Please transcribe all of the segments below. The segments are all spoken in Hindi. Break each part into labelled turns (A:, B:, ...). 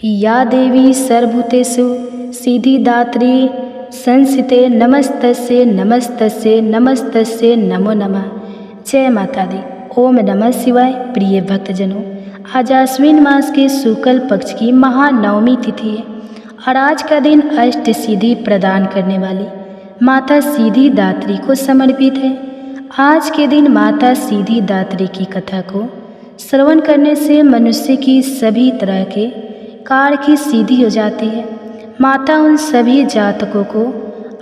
A: या देवी सर्वभूतेषु सिद्धिदात्री संस्थिते नमस्तस्यै नमस्तस्यै नमस्तस्यै नमो नमः। जय माता दी। ओम नमः शिवाय। प्रिय भक्तजनों, आज आश्विन मास के शुक्ल पक्ष की महानवमी तिथि है और आज का दिन अष्ट सिद्धि प्रदान करने वाली माता सिद्धिदात्री को समर्पित है। आज के दिन माता सिद्धिदात्री की कथा को श्रवण करने से मनुष्य की सभी तरह के कार्य की सिद्धि हो जाती है। माता उन सभी जातकों को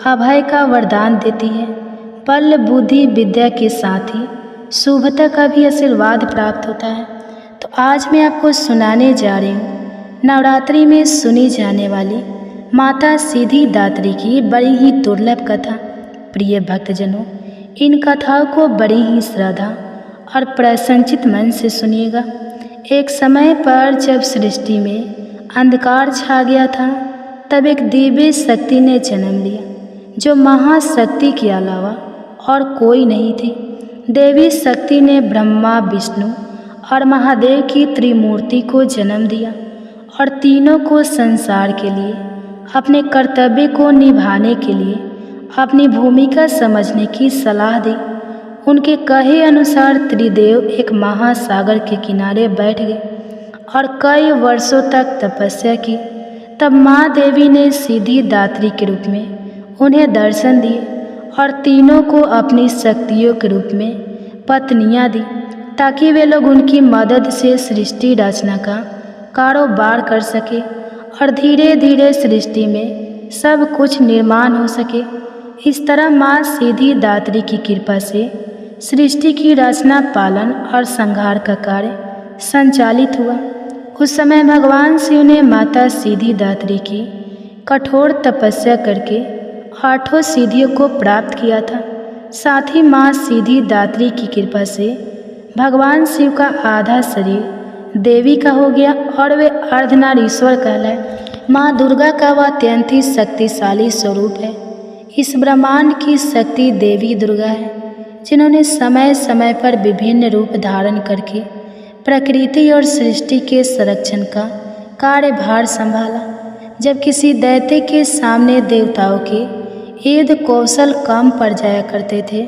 A: अभय का वरदान देती है। बल बुद्धि विद्या के साथ ही शुभता का भी आशीर्वाद प्राप्त होता है। तो आज मैं आपको सुनाने जा रही हूँ नवरात्रि में सुनी जाने वाली माता सिद्धिदात्री की बड़ी ही दुर्लभ कथा। प्रिय भक्तजनों, इन कथाओं को बड़ी ही श्रद्धा और प्रसन्नचित मन से सुनिएगा। एक समय पर जब सृष्टि में अंधकार छा गया था, तब एक दिव्य शक्ति ने जन्म लिया जो महाशक्ति के अलावा और कोई नहीं थी। देवी शक्ति ने ब्रह्मा, विष्णु और महादेव की त्रिमूर्ति को जन्म दिया और तीनों को संसार के लिए अपने कर्तव्य को निभाने के लिए अपनी भूमिका समझने की सलाह दी। उनके कहे अनुसार त्रिदेव एक महासागर के किनारे बैठ गए और कई वर्षों तक तपस्या की। तब माँ देवी ने सिद्धिदात्री के रूप में उन्हें दर्शन दिए और तीनों को अपनी शक्तियों के रूप में पत्नियाँ दी, ताकि वे लोग उनकी मदद से सृष्टि रचना का कारोबार कर सके और धीरे धीरे सृष्टि में सब कुछ निर्माण हो सके। इस तरह माँ सिद्धिदात्री की कृपा से सृष्टि की रचना, पालन और संहार का कार्य संचालित हुआ। उस समय भगवान शिव ने माता सिद्धिदात्री की कठोर तपस्या करके 8 सिद्धियों को प्राप्त किया था। साथ ही माँ सिद्धिदात्री की कृपा से भगवान शिव का आधा शरीर देवी का हो गया और वे अर्धनारीश्वर कहलाए। माँ दुर्गा का वह अत्यंत ही शक्तिशाली स्वरूप है। इस ब्रह्मांड की शक्ति देवी दुर्गा है, जिन्होंने समय समय पर विभिन्न रूप धारण करके प्रकृति और सृष्टि के संरक्षण का कार्यभार संभाला। जब किसी दैत्य के सामने देवताओं के युद्ध कौशल कम पड़ जाया करते थे,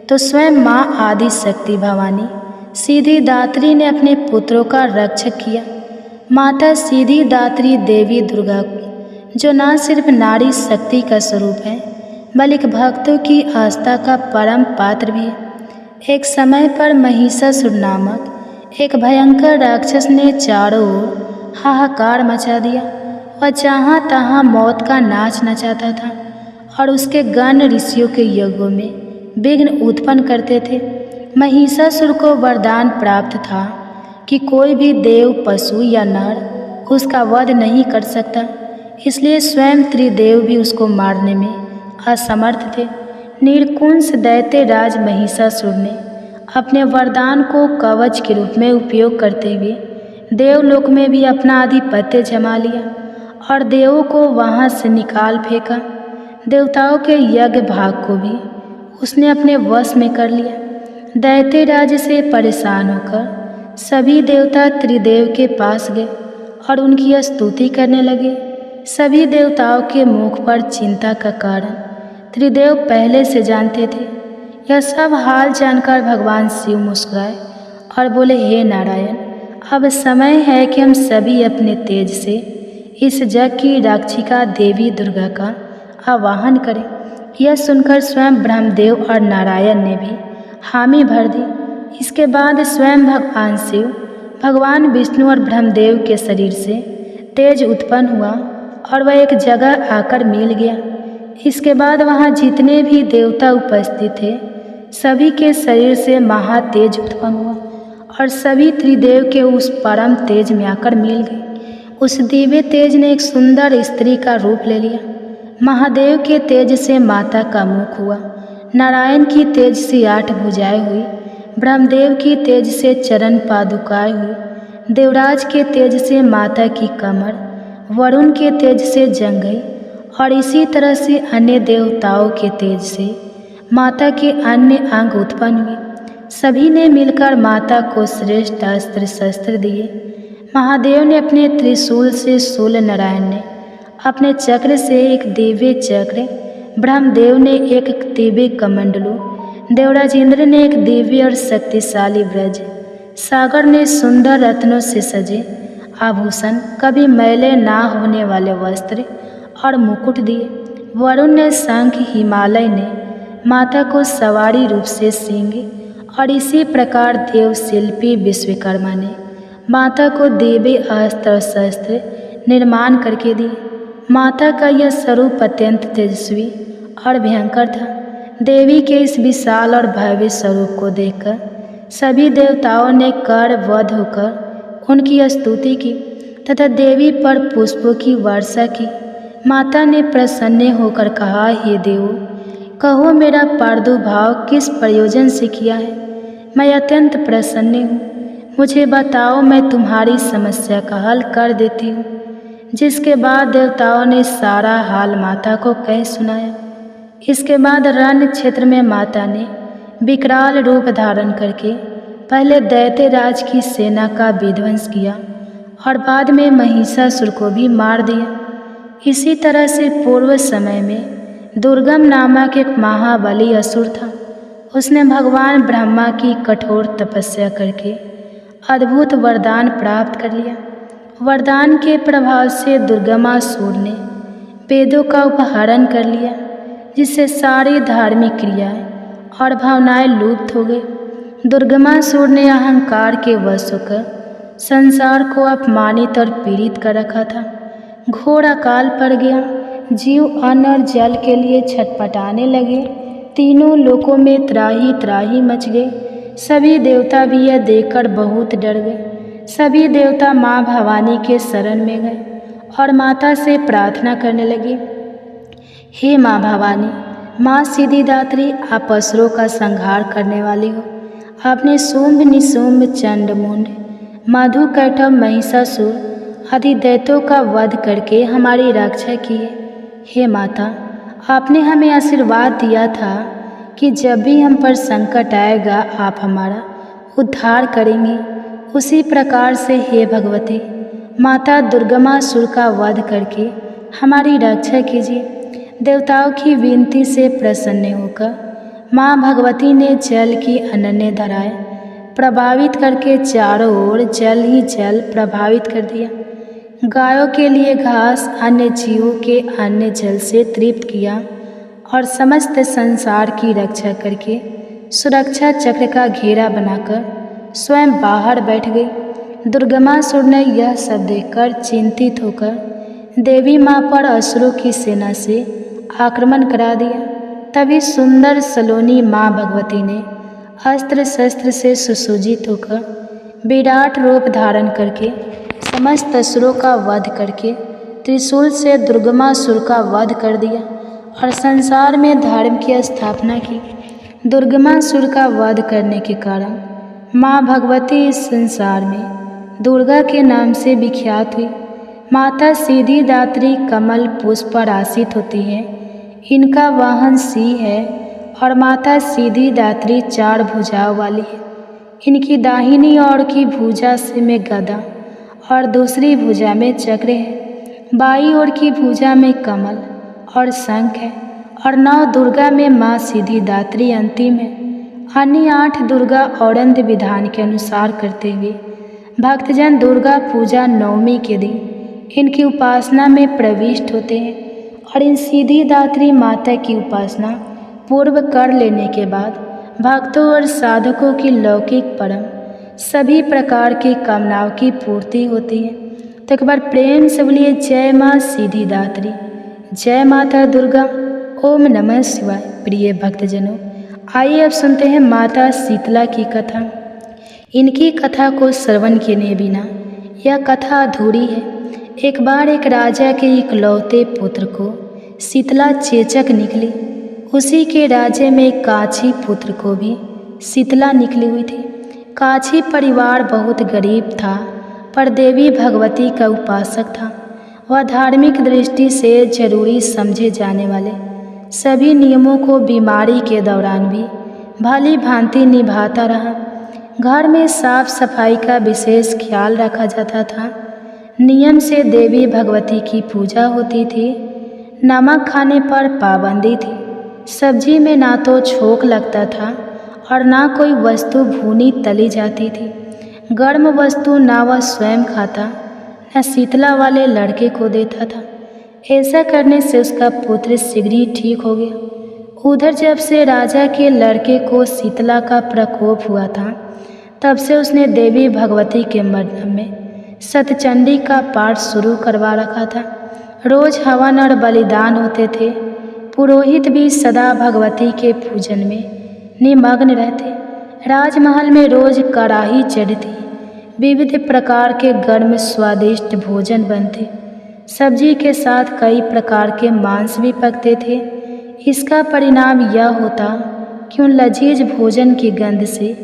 A: तो स्वयं माँ आदि शक्ति भवानी सिद्धिदात्री ने अपने पुत्रों का रक्षक किया। माता सिद्धिदात्री देवी दुर्गा, जो न सिर्फ नारी शक्ति का स्वरूप है, बल्कि भक्तों की आस्था का परम पात्र भी है। एक समय पर महिषासुर नामक एक भयंकर राक्षस ने चारों ओर हाहाकार मचा दिया। वह जहाँ तहाँ मौत का नाच नचाता था और उसके गण ऋषियों के यज्ञों में विघ्न उत्पन्न करते थे। महिषासुर को वरदान प्राप्त था कि कोई भी देव, पशु या नर उसका वध नहीं कर सकता, इसलिए स्वयं त्रिदेव भी उसको मारने में असमर्थ थे। निर्कुंस दैत्य राज महिषासुर ने अपने वरदान को कवच के रूप में उपयोग करते हुए देवलोक में भी अपना आधिपत्य जमा लिया और देवों को वहां से निकाल फेंका। देवताओं के यज्ञ भाग को भी उसने अपने वश में कर लिया। दैत्य राज से परेशान होकर सभी देवता त्रिदेव के पास गए और उनकी स्तुति करने लगे। सभी देवताओं के मुख पर चिंता का कारण त्रिदेव पहले से जानते थे। यह सब हाल जानकर भगवान शिव मुस्कुराए और बोले, हे नारायण, अब समय है कि हम सभी अपने तेज से इस जग की रक्षिका देवी दुर्गा का आवाहन करें। यह सुनकर स्वयं ब्रह्मदेव और नारायण ने भी हामी भर दी। इसके बाद स्वयं भगवान शिव, भगवान विष्णु और ब्रह्मदेव के शरीर से तेज उत्पन्न हुआ और वह एक जगह आकर मिल गया। इसके बाद वहाँ जितने भी देवता उपस्थित थे, सभी के शरीर से महातेज उत्पन्न हुआ और सभी त्रिदेव के उस परम तेज में आकर मिल गए। उस दिव्य तेज ने एक सुंदर स्त्री का रूप ले लिया। महादेव के तेज से माता का मुख हुआ, नारायण की तेज से 8 भुजाएं हुई, ब्रह्मदेव की तेज से चरण पादुकाएं हुई, देवराज के तेज से माता की कमर, वरुण के तेज से जंघई और इसी तरह से अन्य देवताओं के तेज से माता के अन्य अंग उत्पन्न हुए। सभी ने मिलकर माता को श्रेष्ठ अस्त्र शस्त्र दिए। महादेव ने अपने त्रिशूल से, शूल नारायण ने अपने चक्र से एक दिव्य चक्र, ब्रह्मदेव ने एक दिव्य कमंडलू, देवराज इंद्र ने एक दिव्य और शक्तिशाली व्रज, सागर ने सुंदर रत्नों से सजे आभूषण, कभी मैले ना होने वाले वस्त्र और मुकुट दिए। वरुण ने शंख, हिमालय ने माता को सवारी रूप से सिंह, और इसी प्रकार देव शिल्पी विश्वकर्मा ने माता को दिव्य अस्त्र और शस्त्र निर्माण करके दिए। माता का यह स्वरूप अत्यंत तेजस्वी और भयंकर था। देवी के इस विशाल और भव्य स्वरूप को देखकर सभी देवताओं ने कर वध होकर उनकी स्तुति की तथा देवी पर पुष्पों की वर्षा की। माता ने प्रसन्न होकर कहा, हे देवो, कहो मेरा प्रादुर्भाव किस प्रयोजन से किया है। मैं अत्यंत प्रसन्न हूँ, मुझे बताओ, मैं तुम्हारी समस्या का हल कर देती हूँ। जिसके बाद देवताओं ने सारा हाल माता को कह सुनाया। इसके बाद रण क्षेत्र में माता ने विकराल रूप धारण करके पहले दैत्यराज की सेना का विध्वंस किया और बाद में महिषासुर को भी मार दिया। इसी तरह से पूर्व समय में दुर्गम नामक एक महाबली असुर था। उसने भगवान ब्रह्मा की कठोर तपस्या करके अद्भुत वरदान प्राप्त कर लिया। वरदान के प्रभाव से दुर्गमासुर ने वेदों का अपहरण कर लिया, जिससे सारी धार्मिक क्रियाएं और भावनाएं लुप्त हो गई। दुर्गमासुर ने अहंकार के वश होकर संसार को अपमानित और पीड़ित कर रखा था। घोर अकाल पड़ गया, जीव अन्न और जल के लिए छटपटाने लगे। तीनों लोकों में त्राही त्राही मच गई। सभी देवता भी यह देखकर बहुत डर गए। सभी देवता माँ भवानी के शरण में गए और माता से प्रार्थना करने लगे, हे माँ भवानी, माँ सिद्धिदात्री, आप असुरों का संहार करने वाली हो। आपने शुंभ, निशुंभ, चंड, मुंड, मधु, कैटभ, महिषासुर आदि दैत्यों का वध करके हमारी रक्षा की है। हे माता, आपने हमें आशीर्वाद दिया था कि जब भी हम पर संकट आएगा आप हमारा उद्धार करेंगी। उसी प्रकार से हे भगवती माता, दुर्गमासुर का वध करके हमारी रक्षा कीजिए। देवताओं की विनती से प्रसन्न होकर माँ भगवती ने जल की अनन्य धाराएं प्रभावित करके चारों ओर जल ही जल प्रभावित कर दिया। गायों के लिए घास, अन्य जीवों के अन्य जल से तृप्त किया और समस्त संसार की रक्षा करके सुरक्षा चक्र का घेरा बनाकर स्वयं बाहर बैठ गई। दुर्गमासुर ने यह सब देखकर चिंतित होकर देवी माँ पर असुरों की सेना से आक्रमण करा दिया। तभी सुंदर सलोनी माँ भगवती ने अस्त्र शस्त्र से सुसज्जित होकर विराट रूप धारण करके समस्त असुरों का वध करके त्रिशूल से दुर्गमासुर का वध कर दिया और संसार में धर्म की स्थापना की। दुर्गमासुर का वध करने के कारण माँ भगवती इस संसार में दुर्गा के नाम से विख्यात हुई। माता सिद्धिदात्री कमल पुष्प पर आसीत होती है। इनका वाहन सिंह है और माता सिद्धिदात्री 4 भुजाओं वाली है। इनकी दाहिनी ओर की भुजा से में गदा और दूसरी भुजा में चक्र है। बाईं ओर की भुजा में कमल और शंख है और 9 दुर्गा में माँ सिद्धिदात्री अंतिम है। अन्य 8 दुर्गा औरंध विधान के अनुसार करते हुए भक्तजन दुर्गा पूजा नवमी के दिन इनकी उपासना में प्रविष्ट होते हैं और इन सिद्धिदात्री माता की उपासना पूर्व कर लेने के बाद भक्तों और साधकों की लौकिक परम सभी प्रकार की कामनाओं की पूर्ति होती है। तो एक बार प्रेम से बोलिए, जय माँ सिद्धिदात्री, जय माता दुर्गा, ओम नमः शिवाय। प्रिय भक्तजनों, आइए अब सुनते हैं माता शीतला की कथा। इनकी कथा को श्रवण किए बिना यह कथा अधूरी है। एक बार एक राजा के इकलौते पुत्र को शीतला चेचक निकली। उसी के राज्य में एक काछी पुत्र को भी शीतला निकली हुई थी। काछी परिवार बहुत गरीब था, पर देवी भगवती का उपासक था। वह धार्मिक दृष्टि से जरूरी समझे जाने वाले सभी नियमों को बीमारी के दौरान भी भली भांति निभाता रहा। घर में साफ सफाई का विशेष ख्याल रखा जाता था। नियम से देवी भगवती की पूजा होती थी। नमक खाने पर पाबंदी थी। सब्जी में ना तो छोंक लगता था और ना कोई वस्तु भुनी तली जाती थी। गर्म वस्तु ना वह स्वयं खाता, न शीतला वाले लड़के को देता था। ऐसा करने से उसका पुत्र शीघ्र ही ठीक हो गया। उधर जब से राजा के लड़के को शीतला का प्रकोप हुआ था, तब से उसने देवी भगवती के मंदिर में सतचंडी का पाठ शुरू करवा रखा था। रोज हवन और बलिदान होते थे। पुरोहित भी सदा भगवती के पूजन में निमग्न रहते। राजमहल में रोज कड़ाही चढ़ती, विविध प्रकार के गर्म स्वादिष्ट भोजन बनते। सब्जी के साथ कई प्रकार के मांस भी पकते थे। इसका परिणाम यह होता कि उन लजीज भोजन की गंध से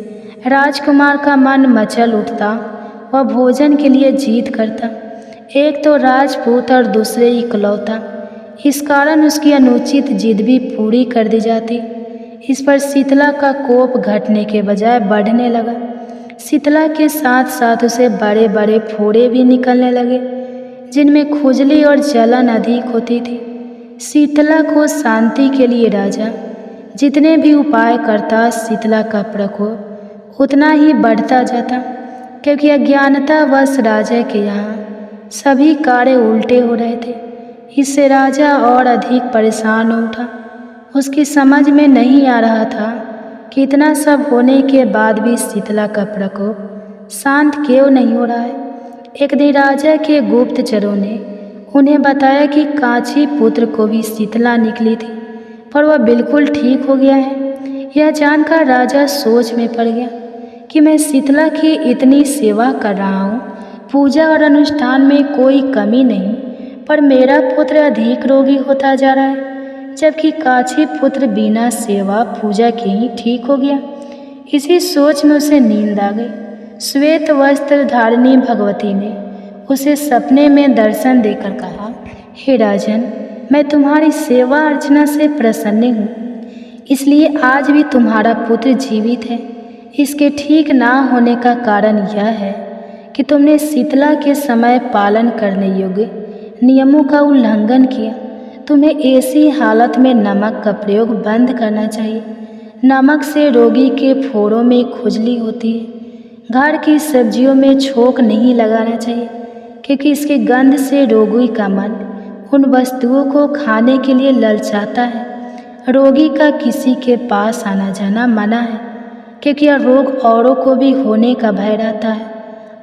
A: राजकुमार का मन मचल उठता। वह भोजन के लिए जिद करता। एक तो राजपूत और दूसरे इकलौता, इस कारण उसकी अनुचित जिद भी पूरी कर दी जाती। इस पर शीतला का कोप घटने के बजाय बढ़ने लगा। शीतला के साथ साथ उसे बड़े बड़े फोड़े भी निकलने लगे, जिनमें खुजली और जलन अधिक होती थी। शीतला को शांति के लिए राजा जितने भी उपाय करता, शीतला का प्रकोप उतना ही बढ़ता जाता, क्योंकि अज्ञानतावश राजा के यहाँ सभी कार्य उल्टे हो रहे थे। इससे राजा और अधिक परेशान हो उठा। उसकी समझ में नहीं आ रहा था कि इतना सब होने के बाद भी शीतला का प्रकोप शांत क्यों नहीं हो रहा है। एक दिन राजा के गुप्तचरों ने उन्हें बताया कि कांची पुत्र को भी शीतला निकली थी, पर वह बिल्कुल ठीक हो गया है। यह जानकर राजा सोच में पड़ गया कि मैं शीतला की इतनी सेवा कर रहा हूँ, पूजा और अनुष्ठान में कोई कमी नहीं, पर मेरा पुत्र अधिक रोगी होता जा रहा है, जबकि कांची पुत्र बिना सेवा पूजा के ही ठीक हो गया। इसी सोच में उसे नींद आ गई। श्वेत वस्त्र धारिणी भगवती ने उसे सपने में दर्शन देकर कहा, हे राजन, मैं तुम्हारी सेवा अर्चना से प्रसन्न हूँ, इसलिए आज भी तुम्हारा पुत्र जीवित है। इसके ठीक ना होने का कारण यह है कि तुमने शीतला के समय पालन करने योग्य नियमों का उल्लंघन किया। तुम्हें ऐसी हालत में नमक का प्रयोग बंद करना चाहिए। नमक से रोगी के फोड़ों में खुजली होती है। घर की सब्जियों में छोंक नहीं लगाना चाहिए, क्योंकि इसकी गंध से रोगी का मन उन वस्तुओं को खाने के लिए ललचाता है। रोगी का किसी के पास आना जाना मना है, क्योंकि यह रोग औरों को भी होने का भय रहता है।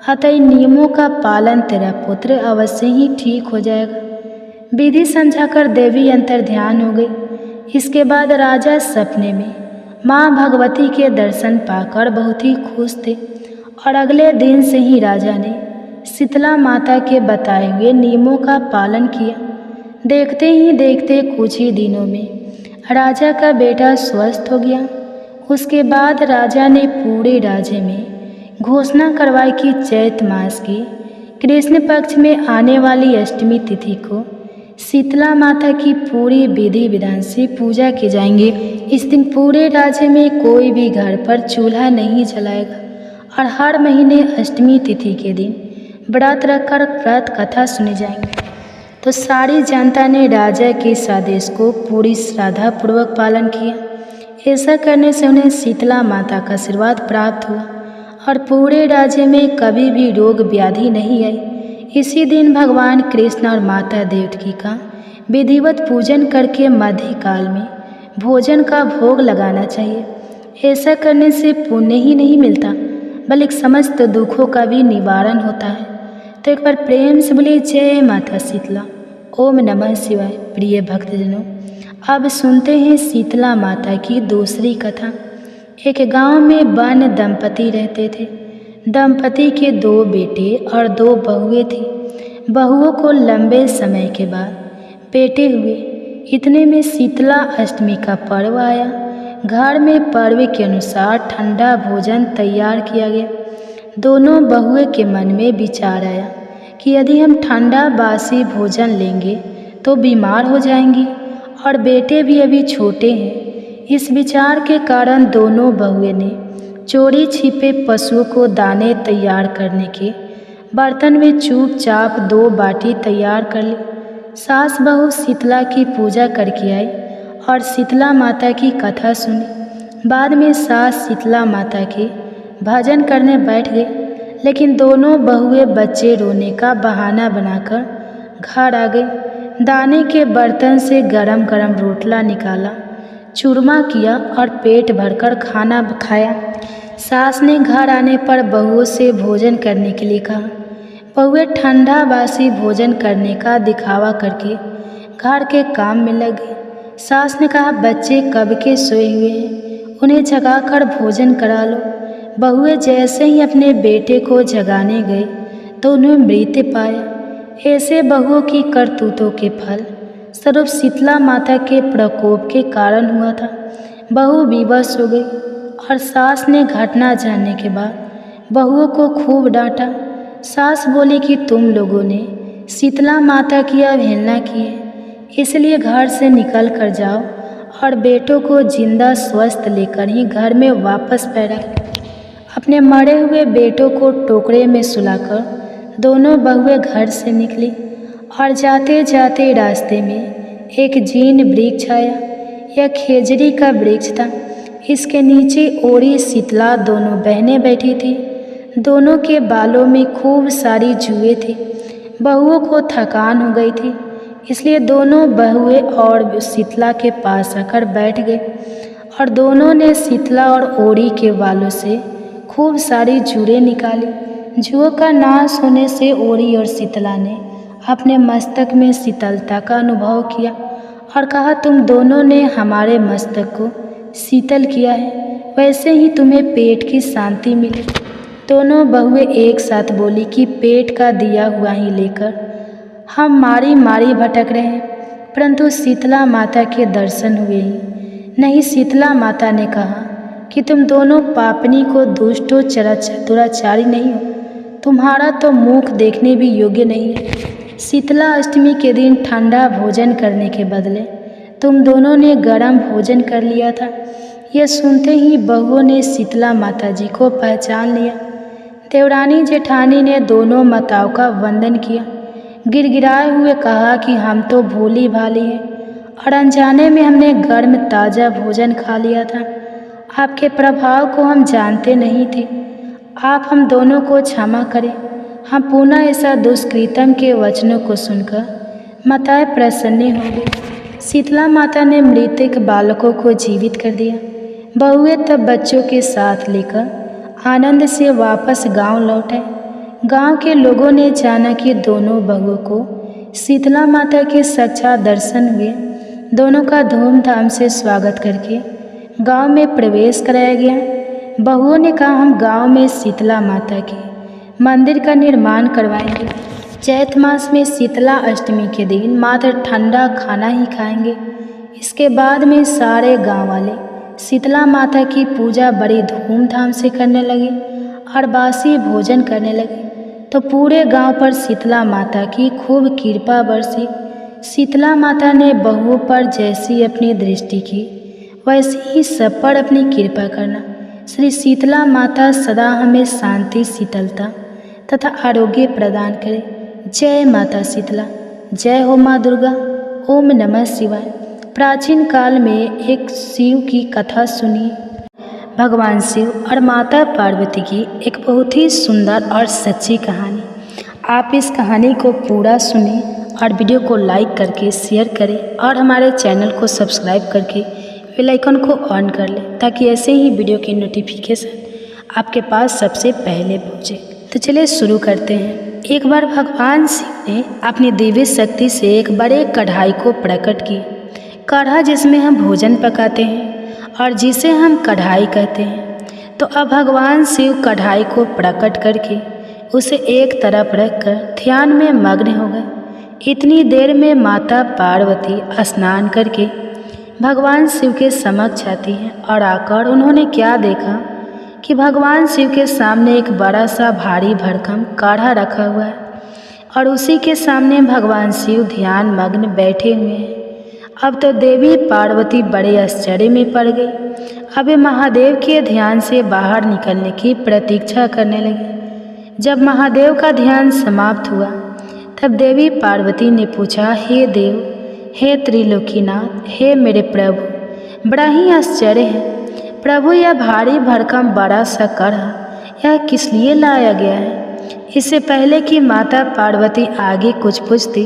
A: अतः इन नियमों का पालन तेरा पुत्र अवश्य ही ठीक हो जाएगा। विधि समझाकर देवी अंतर ध्यान हो गई। इसके बाद राजा सपने में माँ भगवती के दर्शन पाकर बहुत ही खुश थे और अगले दिन से ही राजा ने शीतला माता के बताए हुए नियमों का पालन किया। देखते ही देखते कुछ ही दिनों में राजा का बेटा स्वस्थ हो गया। उसके बाद राजा ने पूरे राज्य में घोषणा करवाई कि चैत मास की कृष्ण पक्ष में आने वाली अष्टमी तिथि को शीतला माता की पूरी विधि विधान से पूजा की जाएंगे। इस दिन पूरे राज्य में कोई भी घर पर चूल्हा नहीं जलाएगा और हर महीने अष्टमी तिथि के दिन व्रत रखकर व्रत कथा सुनी जाएंगी। तो सारी जनता ने राजा के इस आदेश को पूरी श्रद्धापूर्वक पालन किया। ऐसा करने से उन्हें शीतला माता का आशीर्वाद प्राप्त हुआ और पूरे राज्य में कभी भी रोग व्याधि नहीं आई। इसी दिन भगवान कृष्ण और माता देवकी का विधिवत पूजन करके मध्यकाल में भोजन का भोग लगाना चाहिए। ऐसा करने से पुण्य ही नहीं मिलता, बल्कि समस्त दुखों का भी निवारण होता है। तो एक बार प्रेम से बोलिए जय माता शीतला। ओम नमः शिवाय। प्रिय भक्तजनों, अब सुनते हैं शीतला माता की दूसरी कथा। एक गांव में वन दंपति रहते थे। दंपति के 2 बेटे और 2 बहुएं थी। बहुओं को लंबे समय के बाद बेटे हुए। इतने में शीतला अष्टमी का पर्व आया। घर में पर्व के अनुसार ठंडा भोजन तैयार किया गया। दोनों बहुएं के मन में विचार आया कि यदि हम ठंडा बासी भोजन लेंगे तो बीमार हो जाएंगी और बेटे भी अभी छोटे हैं। इस विचार के कारण दोनों बहुएं ने चोरी छिपे पशुओं को दाने तैयार करने के बर्तन में चुपचाप 2 बाटी तैयार कर ली। सास बहू शीतला की पूजा करके आई और शीतला माता की कथा सुनी। बाद में सास शीतला माता के भजन करने बैठ गई, लेकिन दोनों बहुएं बच्चे रोने का बहाना बनाकर घर आ गई। दाने के बर्तन से गरम गरम रोटला निकाला, चूरमा किया और पेट भरकर खाना खाया। सास ने घर आने पर बहुओं से भोजन करने के लिए कहा। बहुएं ठंडा बासी भोजन करने का दिखावा करके घर के काम में लग गई। सास ने कहा, बच्चे कब के सोए हुए हैं, उन्हें जगाकर भोजन करा लो। बहुएं जैसे ही अपने बेटे को जगाने गए तो उन्हें मृत पाया। ऐसे बहुओं की करतूतों के फल स्वरूप शीतला माता के प्रकोप के कारण हुआ था। बहू विवश हो गई और सास ने घटना जानने के बाद बहुओं को खूब डांटा। सास बोली कि तुम लोगों ने शीतला माता की अवहेलना की है, इसलिए घर से निकल कर जाओ और बेटों को जिंदा स्वस्थ लेकर ही घर में वापस पैरा। अपने मरे हुए बेटों को टोकरे में सुलाकर दोनों बहुएं घर से निकली और जाते जाते रास्ते में एक जीन वृक्ष आया। यह खेजड़ी का वृक्ष था। इसके नीचे ओरी शीतला दोनों बहनें बैठी थी। दोनों के बालों में खूब सारी जुएं थी। बहुओं को थकान हो गई थी, इसलिए दोनों बहुएं और शीतला के पास आकर बैठ गए और दोनों ने शीतला और ओरी के बालों से खूब सारी जुएं निकाली। जुओं का नाश होने से ओरी और शीतला ने अपने मस्तक में शीतलता का अनुभव किया और कहा, तुम दोनों ने हमारे मस्तक को शीतल किया है, वैसे ही तुम्हें पेट की शांति मिले। दोनों बहुएं एक साथ बोली कि पेट का दिया हुआ ही लेकर हम मारी मारी भटक रहे हैं, परंतु शीतला माता के दर्शन हुए ही नहीं। शीतला माता ने कहा कि तुम दोनों पापनी को दुष्टो दुराचारी नहीं हो, तुम्हारा तो मुख देखने भी योग्य नहीं है। शीतला अष्टमी के दिन ठंडा भोजन करने के बदले तुम दोनों ने गर्म भोजन कर लिया था। यह सुनते ही बहुओं ने शीतला माता जी को पहचान लिया। देवरानी जेठानी ने दोनों माताओं का वंदन किया, गिड़गिड़ाए हुए कहा कि हम तो भोली भाली हैं और अनजाने में हमने गर्म ताज़ा भोजन खा लिया था। आपके प्रभाव को हम जानते नहीं थे। आप हम दोनों को क्षमा करें। हम पुनः ऐसा दुष्कृतम के वचनों को सुनकर माताएं प्रसन्न हो गई। शीतला माता ने मृतक बालकों को जीवित कर दिया। बहुएं तब बच्चों के साथ लेकर आनंद से वापस गांव लौट आए। गांव के लोगों ने जाना कि दोनों बहुओं को शीतला माता के साक्षात दर्शन हुए। दोनों का धूमधाम से स्वागत करके गांव में प्रवेश कराया गया। बहुओं ने कहा, हम गांव में शीतला माता के मंदिर का निर्माण करवाएंगे। चैत मास में शीतला अष्टमी के दिन मात्र ठंडा खाना ही खाएंगे। इसके बाद में सारे गांव वाले शीतला माता की पूजा बड़ी धूमधाम से करने लगे और बासी भोजन करने लगे। तो पूरे गांव पर शीतला माता की खूब कृपा बरसी। शीतला माता ने बहुओं पर जैसी अपनी दृष्टि की, वैसे ही सब पर अपनी कृपा करना। श्री शीतला माता सदा हमें शांति, शीतलता तथा आरोग्य प्रदान करे। जय माता शीतला। जय हो माँ दुर्गा। ओम नमः शिवाय। प्राचीन काल में एक शिव की कथा सुनिए। भगवान शिव और माता पार्वती की एक बहुत ही सुंदर और सच्ची कहानी। आप इस कहानी को पूरा सुनें और वीडियो को लाइक करके शेयर करें और हमारे चैनल को सब्सक्राइब करके बेल आइकन को ऑन कर लें, ताकि ऐसे ही वीडियो की नोटिफिकेशन आपके पास सबसे पहले पहुँचे। तो चलिए शुरू करते हैं। एक बार भगवान शिव ने अपनी दिव्य शक्ति से एक बड़े कढ़ाई को प्रकट किया। कढ़ा जिसमें हम भोजन पकाते हैं और जिसे हम कढ़ाई कहते हैं। तो अब भगवान शिव कढ़ाई को प्रकट करके उसे एक तरफ रखकर ध्यान में मग्न हो गए। इतनी देर में माता पार्वती स्नान करके भगवान शिव के समक्ष आती हैं और आकर उन्होंने क्या देखा कि भगवान शिव के सामने एक बड़ा सा भारी भरकम काढ़ा रखा हुआ है और उसी के सामने भगवान शिव ध्यान मग्न बैठे हुए हैं। अब तो देवी पार्वती बड़े आश्चर्य में पड़ गई अब वे महादेव के ध्यान से बाहर निकलने की प्रतीक्षा करने लगे। जब महादेव का ध्यान समाप्त हुआ तब देवी पार्वती ने पूछा, हे देव, हे त्रिलोकीनाथ, हे मेरे प्रभु, बड़ा ही आश्चर्य है प्रभु, यह भारी भरकम बड़ा सा कड़ा यह किस लिए लाया गया है? इससे पहले कि माता पार्वती आगे कुछ पूछती,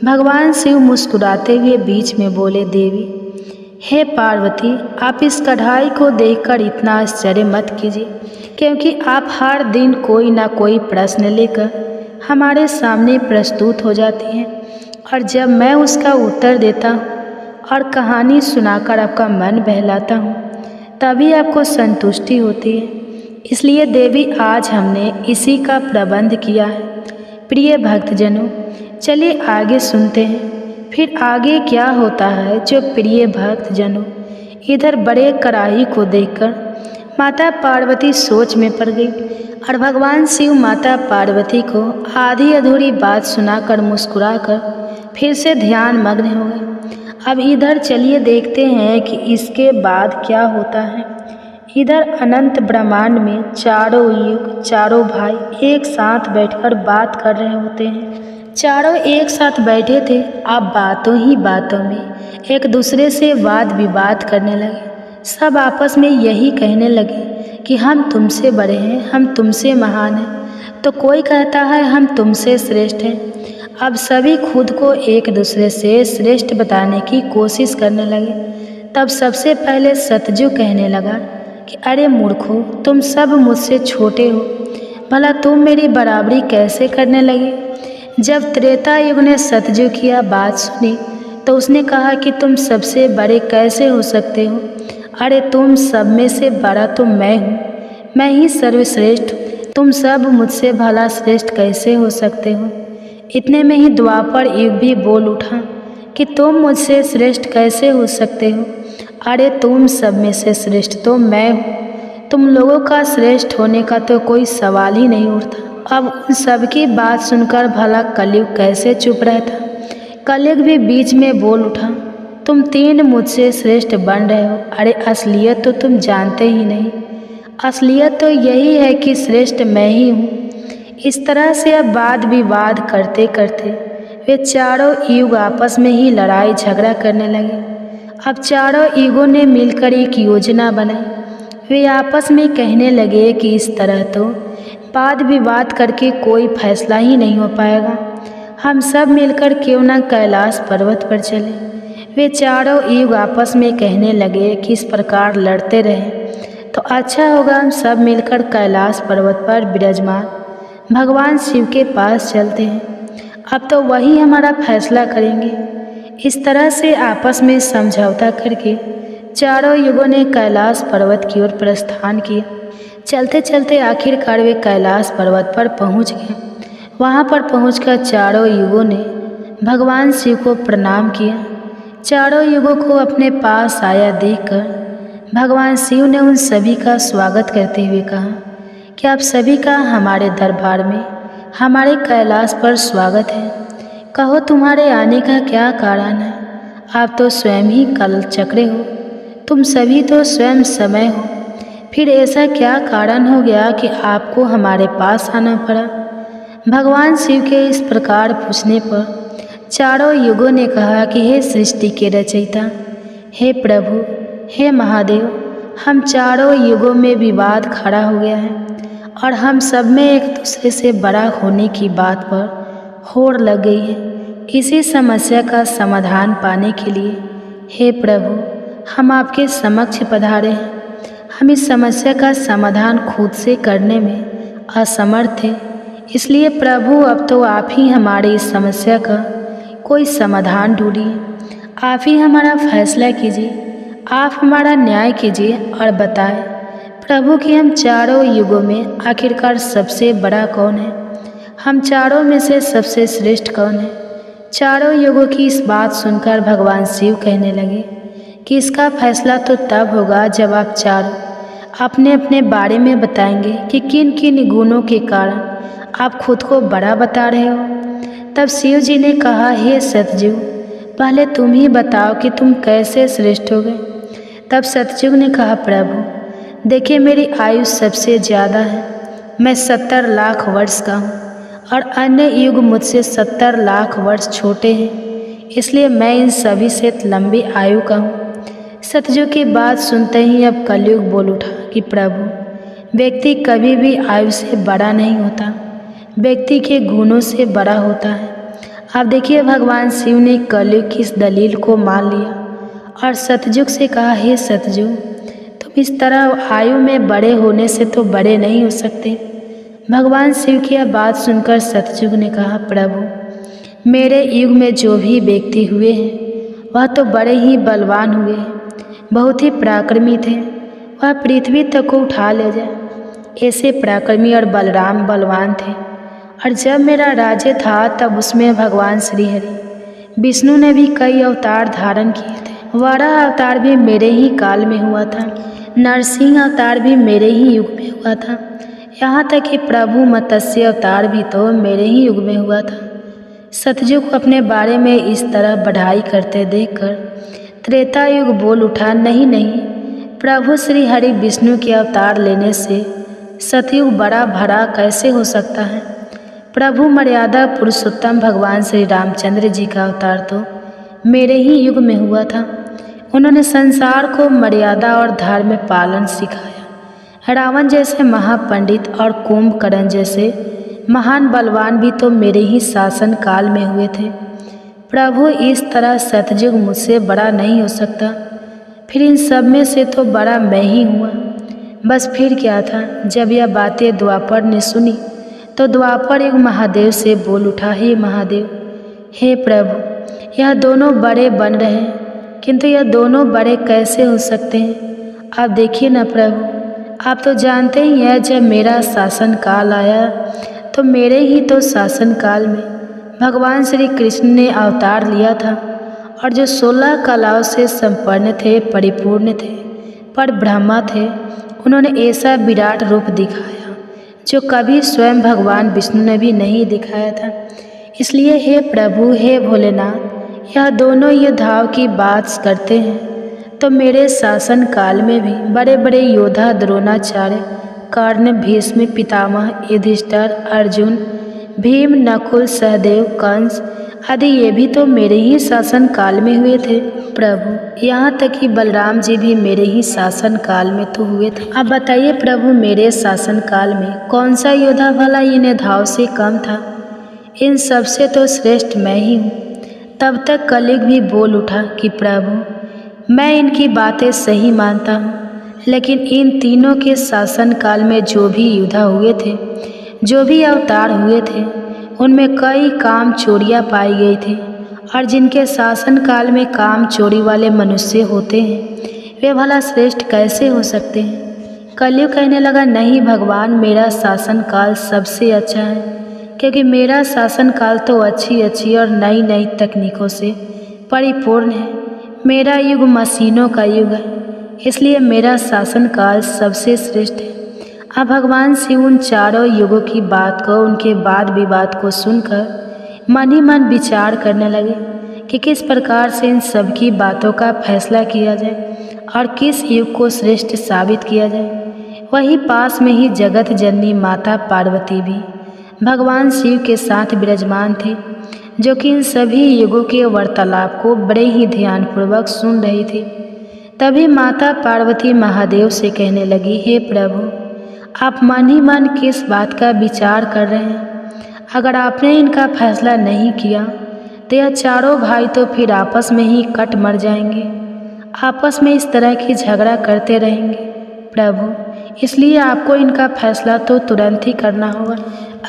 A: भगवान शिव मुस्कुराते हुए बीच में बोले, देवी, हे पार्वती, आप इस कढ़ाई को देखकर इतना आश्चर्य मत कीजिए, क्योंकि आप हर दिन कोई ना कोई प्रश्न लेकर हमारे सामने प्रस्तुत हो जाती हैं, और जब मैं उसका उत्तर देता हूँ और कहानी सुनाकर आपका मन बहलाता हूँ तभी आपको संतुष्टि होती है। इसलिए देवी, आज हमने इसी का प्रबंध किया है। प्रिय भक्तजनों, चलिए आगे सुनते हैं फिर आगे क्या होता है। जो प्रिय भक्तजनों, इधर बड़े कढ़ाई को देखकर माता पार्वती सोच में पड़ गई और भगवान शिव माता पार्वती को आधी अधूरी बात सुनाकर मुस्कुराकर फिर से ध्यान मग्न हो गए। अब इधर चलिए देखते हैं कि इसके बाद क्या होता है। इधर अनंत ब्रह्मांड में चारों युग, चारों भाई एक साथ बैठकर बात कर रहे होते हैं। चारों एक साथ बैठे थे। अब बातों ही बातों में एक दूसरे से वाद विवाद करने लगे। सब आपस में यही कहने लगे कि हम तुमसे बड़े हैं, हम तुमसे महान हैं, तो कोई कहता है हम तुमसे श्रेष्ठ हैं। अब सभी खुद को एक दूसरे से श्रेष्ठ बताने की कोशिश करने लगे। तब सबसे पहले सतजू कहने लगा कि अरे मूर्खों, तुम सब मुझसे छोटे हो, भला तुम मेरी बराबरी कैसे करने लगे? जब त्रेता युग ने सतजू की बात सुनी तो उसने कहा कि तुम सबसे बड़े कैसे हो सकते हो? अरे तुम सब में से बड़ा तो मैं हूँ, मैं ही सर्वश्रेष्ठ हूँ, तुम सब मुझसे भला श्रेष्ठ कैसे हो सकते हो? इतने में ही द्वापर युग भी बोल उठा कि तुम मुझसे श्रेष्ठ कैसे हो सकते हो? अरे तुम सब में से श्रेष्ठ तो मैं हूँ, तुम लोगों का श्रेष्ठ होने का तो कोई सवाल ही नहीं उठता। अब उन सबकी बात सुनकर भला कलयुग कैसे चुप रहता? कलयुग भी बीच में बोल उठा, तुम तीन मुझसे श्रेष्ठ बन रहे हो। अरे असलियत तो तुम जानते ही नहीं, असलियत तो यही है कि श्रेष्ठ मैं ही हूँ। इस तरह से अब वाद विवाद करते करते वे चारों युग आपस में ही लड़ाई झगड़ा करने लगे। अब चारों युगों ने मिलकर एक योजना बनाई। वे आपस में कहने लगे कि इस तरह तो वाद विवाद करके कोई फैसला ही नहीं हो पाएगा, हम सब मिलकर क्यों न कैलाश पर्वत पर चले। वे चारों युग आपस में कहने लगे कि इस प्रकार लड़ते रहें तो अच्छा होगा, हम सब मिलकर कैलाश पर्वत पर विराजमान भगवान शिव के पास चलते हैं, अब तो वही हमारा फैसला करेंगे। इस तरह से आपस में समझौता करके चारों युगों ने कैलाश पर्वत की ओर प्रस्थान किया। चलते चलते आखिरकार वे कैलाश पर्वत पर पहुंच गए। वहां पर पहुंचकर चारों युगों ने भगवान शिव को प्रणाम किया। चारों युगों को अपने पास आया देखकर भगवान शिव ने उन सभी का स्वागत करते हुए कहा कि आप सभी का हमारे दरबार में, हमारे कैलाश पर स्वागत है। कहो तुम्हारे आने का क्या कारण है? आप तो स्वयं ही कल चक्रे हो, तुम सभी तो स्वयं समय हो, फिर ऐसा क्या कारण हो गया कि आपको हमारे पास आना पड़ा? भगवान शिव के इस प्रकार पूछने पर चारों युगों ने कहा कि हे सृष्टि के रचयिता, हे प्रभु, हे महादेव, हम चारों युगों में विवाद खड़ा हो गया है और हम सब में एक दूसरे से बड़ा होने की बात पर होड़ लग गई है। इसी समस्या का समाधान पाने के लिए हे प्रभु, हम आपके समक्ष पधारे हैं। हम इस समस्या का समाधान खुद से करने में असमर्थ हैं, इसलिए प्रभु अब तो आप ही हमारी इस समस्या का कोई समाधान ढूंढिए। आप ही हमारा फैसला कीजिए, आप हमारा न्याय कीजिए और बताएं प्रभु कि हम चारों युगों में आखिरकार सबसे बड़ा कौन है? हम चारों में से सबसे श्रेष्ठ कौन है? चारों युगों की इस बात सुनकर भगवान शिव कहने लगे कि इसका फैसला तो तब होगा जब आप चारों अपने अपने बारे में बताएंगे कि किन किन गुणों के कारण आप खुद को बड़ा बता रहे हो। तब शिव जी ने कहा, हे सतजू, पहले तुम ही बताओ कि तुम कैसे श्रेष्ठ हो गए। तब सतयुग ने कहा, प्रभु देखिए मेरी आयु सबसे ज़्यादा है, मैं 70 लाख वर्ष का हूँ और अन्य युग मुझसे 70 लाख वर्ष छोटे हैं, इसलिए मैं इन सभी से लंबी आयु का हूँ। सतयुग की बात सुनते ही अब कलयुग बोल उठा कि प्रभु व्यक्ति कभी भी आयु से बड़ा नहीं होता, व्यक्ति के गुणों से बड़ा होता है। अब देखिए भगवान शिव ने कलयुग की इस दलील को मान लिया और सतयुग से कहा, हे सतयुग तुम इस तरह आयु में बड़े होने से तो बड़े नहीं हो सकते। भगवान शिव की यह बात सुनकर सतयुग ने कहा, प्रभु मेरे युग में जो भी व्यक्ति हुए हैं वह तो बड़े ही बलवान हुए हैं, बहुत ही पराक्रमी थे, वह पृथ्वी तक को उठा ले जाए, ऐसे पराक्रमी और बलराम बलवान थे। और जब मेरा राज्य था तब उसमें भगवान श्री हरि विष्णु ने भी कई अवतार धारण किए थे। वराह अवतार भी मेरे ही काल में हुआ था, नरसिंह अवतार भी मेरे ही युग में हुआ था, यहाँ तक कि प्रभु मत्स्य अवतार भी तो मेरे ही युग में हुआ था। सतयुग को अपने बारे में इस तरह बढ़ाई करते देखकर त्रेता युग बोल उठा, नहीं नहीं, प्रभु श्री हरि विष्णु के अवतार लेने से सतयुग बड़ा भरा कैसे हो सकता है। प्रभु मर्यादा पुरुषोत्तम भगवान श्री रामचंद्र जी का अवतार तो मेरे ही युग में हुआ था। उन्होंने संसार को मर्यादा और धर्म पालन सिखाया। रावण जैसे महापंडित और कुंभकर्ण जैसे महान बलवान भी तो मेरे ही शासन काल में हुए थे। प्रभु इस तरह सतयुग मुझसे बड़ा नहीं हो सकता, फिर इन सब में से तो बड़ा मैं ही हुआ। बस फिर क्या था। जब यह बातें द्वापर ने सुनी तो द्वापर युग महादेव से बोल उठा, हे महादेव, हे प्रभु यह दोनों बड़े बन रहे हैं, किंतु यह दोनों बड़े कैसे हो सकते हैं। आप देखिए ना प्रभु, आप तो जानते ही हैं जब मेरा शासन काल आया तो मेरे ही तो शासन काल में भगवान श्री कृष्ण ने अवतार लिया था और जो 16 कलाओं से संपन्न थे, परिपूर्ण थे, पर ब्रह्मा थे, उन्होंने ऐसा विराट रूप दिखाया जो कभी स्वयं भगवान विष्णु ने भी नहीं दिखाया था। इसलिए हे प्रभु, हे भोलेनाथ, यह दोनों योद्धाओं की बात करते हैं तो मेरे शासन काल में भी बड़े बड़े योद्धा द्रोणाचार्य, कर्ण, भीष्म, पितामह, युधिष्ठिर, अर्जुन, भीम, नकुल, सहदेव, कंस आदि ये भी तो मेरे ही शासन काल में हुए थे। प्रभु यहाँ तक कि बलराम जी भी मेरे ही शासन काल में तो हुए थे। अब बताइए प्रभु, मेरे शासन काल में कौन सा योद्धा भला इन योद्धाओं से कम था। इन सबसे तो श्रेष्ठ मैं ही हूँ। तब तक कलयुग भी बोल उठा कि प्रभु मैं इनकी बातें सही मानता हूँ, लेकिन इन तीनों के शासन काल में जो भी योद्धा हुए थे, जो भी अवतार हुए थे, उनमें कई काम चोरियाँ पाई गई थी और जिनके शासन काल में काम चोरी वाले मनुष्य होते हैं वे भला श्रेष्ठ कैसे हो सकते हैं। कलयुग कहने लगा, नहीं भगवान, मेरा शासन काल सबसे अच्छा है, क्योंकि मेरा शासन काल तो अच्छी अच्छी और नई नई तकनीकों से परिपूर्ण है। मेरा युग मशीनों का युग है, इसलिए मेरा शासन काल सबसे श्रेष्ठ है। अब भगवान शिव उन चारों युगों की बात को, उनके वाद विवाद को सुनकर मन ही मन विचार करने लगे कि किस प्रकार से इन सब की बातों का फैसला किया जाए और किस युग को श्रेष्ठ साबित किया जाए। वहीं पास में ही जगत जननी माता पार्वती भी भगवान शिव के साथ विराजमान थी, जो कि इन सभी युगों के वार्तालाप को बड़े ही ध्यानपूर्वक सुन रही थी। तभी माता पार्वती महादेव से कहने लगी, हे प्रभु, आप मन ही मन किस बात का विचार कर रहे हैं। अगर आपने इनका फैसला नहीं किया तो यह चारों भाई तो फिर आपस में ही कट मर जाएंगे, आपस में इस तरह की झगड़ा करते रहेंगे। प्रभु, इसलिए आपको इनका फैसला तो तुरंत ही करना होगा।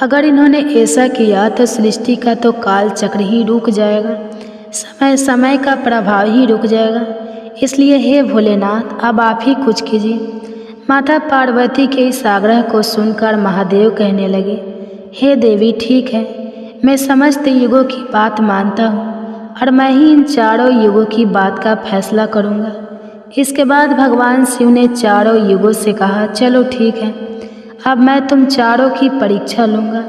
A: अगर इन्होंने ऐसा किया तो सृष्टि का तो काल चक्र ही रुक जाएगा, समय का प्रभाव ही रुक जाएगा। इसलिए हे भोलेनाथ, अब आप ही कुछ कीजिए। माता पार्वती के इस आग्रह को सुनकर महादेव कहने लगे, हे देवी, ठीक है, मैं समस्त युगों की बात मानता हूँ और मैं ही इन चारों युगों की बात का फैसला करूँगा। इसके बाद भगवान शिव ने चारों युगों से कहा, चलो ठीक है, अब मैं तुम चारों की परीक्षा लूँगा।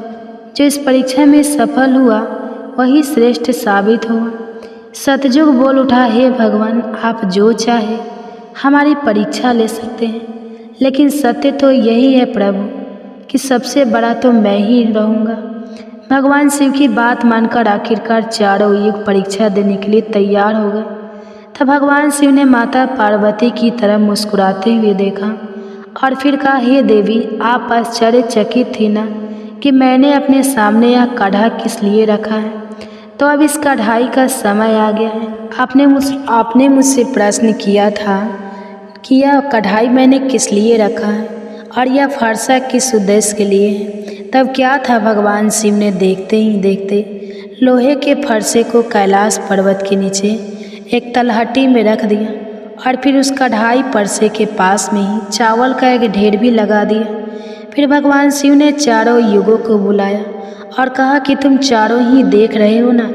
A: जो इस परीक्षा में सफल हुआ वही श्रेष्ठ साबित हुआ। सतयुग बोल उठा, हे भगवान, आप जो चाहे हमारी परीक्षा ले सकते हैं, लेकिन सत्य तो यही है प्रभु कि सबसे बड़ा तो मैं ही रहूँगा। भगवान शिव की बात मानकर आखिरकार चारों युग परीक्षा देने के लिए तैयार हो गए। तब भगवान शिव ने माता पार्वती की तरफ मुस्कुराते हुए देखा और फिर कहा, हे देवी, आप आश्चर्यचकित थी ना कि मैंने अपने सामने यह कढ़ा किस लिए रखा है। तो अब इस कढ़ाई का समय आ गया है। आपने मुझसे प्रश्न किया था कि यह कढ़ाई मैंने किस लिए रखा है और यह फरसा किस उद्देश्य के लिए है। तब क्या था, भगवान शिव ने देखते ही देखते लोहे के फरसे को कैलाश पर्वत के नीचे एक तलहटी में रख दिया और फिर उस कढ़ाई परसे के पास में ही चावल का एक ढेर भी लगा दिया। फिर भगवान शिव ने चारों युगों को बुलाया और कहा कि तुम चारों ही देख रहे हो ना,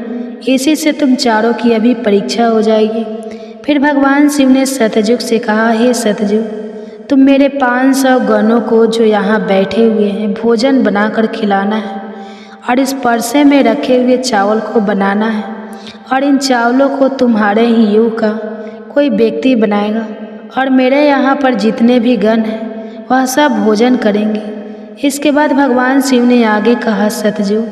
A: इसी से तुम चारों की अभी परीक्षा हो जाएगी। फिर भगवान शिव ने सतयुग से कहा, हे सतयुग, तुम मेरे 500 गणों को जो यहाँ बैठे हुए हैं भोजन बनाकर खिलाना है और इस परसे में रखे हुए चावल को बनाना है और इन चावलों को तुम्हारे ही युग का कोई व्यक्ति बनाएगा और मेरे यहाँ पर जितने भी गण हैं वह सब भोजन करेंगे। इसके बाद भगवान शिव ने आगे कहा, सतयुग,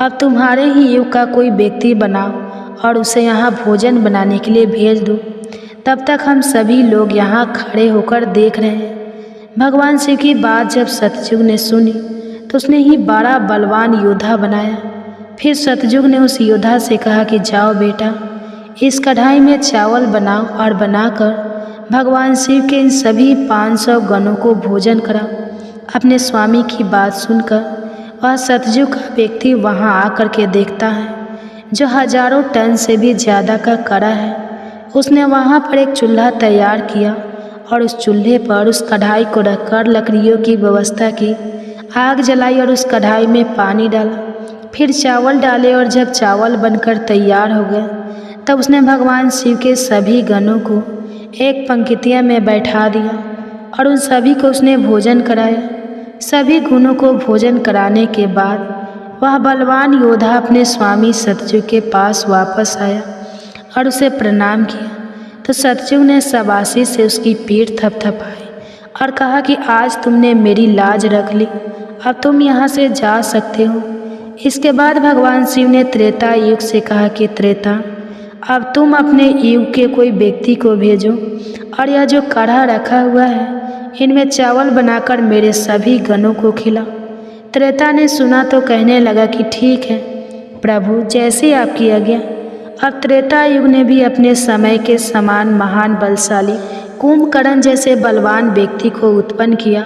A: अब तुम्हारे ही युग का कोई व्यक्ति बनाओ और उसे यहाँ भोजन बनाने के लिए भेज दो। तब तक हम सभी लोग यहाँ खड़े होकर देख रहे हैं। भगवान शिव की बात जब सतयुग ने सुनी तो उसने ही बड़ा बलवान योद्धा बनाया। फिर सतयुग ने उस योद्धा से कहा कि जाओ बेटा, इस कढ़ाई में चावल बनाओ और बनाकर भगवान शिव के इन सभी 500 गणों को भोजन कराओ। अपने स्वामी की बात सुनकर वह सतयुग का व्यक्ति वहाँ आकर के देखता है जो हजारों टन से भी ज़्यादा का कड़ा है। उसने वहाँ पर एक चूल्हा तैयार किया और उस चूल्हे पर उस कढ़ाई को रखकर लकड़ियों की व्यवस्था की, आग जलाई और उस कढ़ाई में पानी डाला, फिर चावल डाले और जब चावल बनकर तैयार हो गए तब उसने भगवान शिव के सभी गणों को एक पंक्तियाँ में बैठा दिया और उन सभी को उसने भोजन कराया। सभी गुणों को भोजन कराने के बाद वह बलवान योद्धा अपने स्वामी सतयुग के पास वापस आया और उसे प्रणाम किया। तो सतयुग ने शाबाशी से उसकी पीठ थपथपाई और कहा कि आज तुमने मेरी लाज रख ली, अब तुम यहाँ से जा सकते हो। इसके बाद भगवान शिव ने त्रेता युग से कहा कि त्रेता, अब तुम अपने युग के कोई व्यक्ति को भेजो और यह जो कढ़ा रखा हुआ है इनमें चावल बनाकर मेरे सभी गणों को खिलाओ। त्रेता ने सुना तो कहने लगा कि ठीक है प्रभु, जैसी आपकी आज्ञा। अब त्रेता युग ने भी अपने समय के समान महान बलशाली कुंभकर्ण जैसे बलवान व्यक्ति को उत्पन्न किया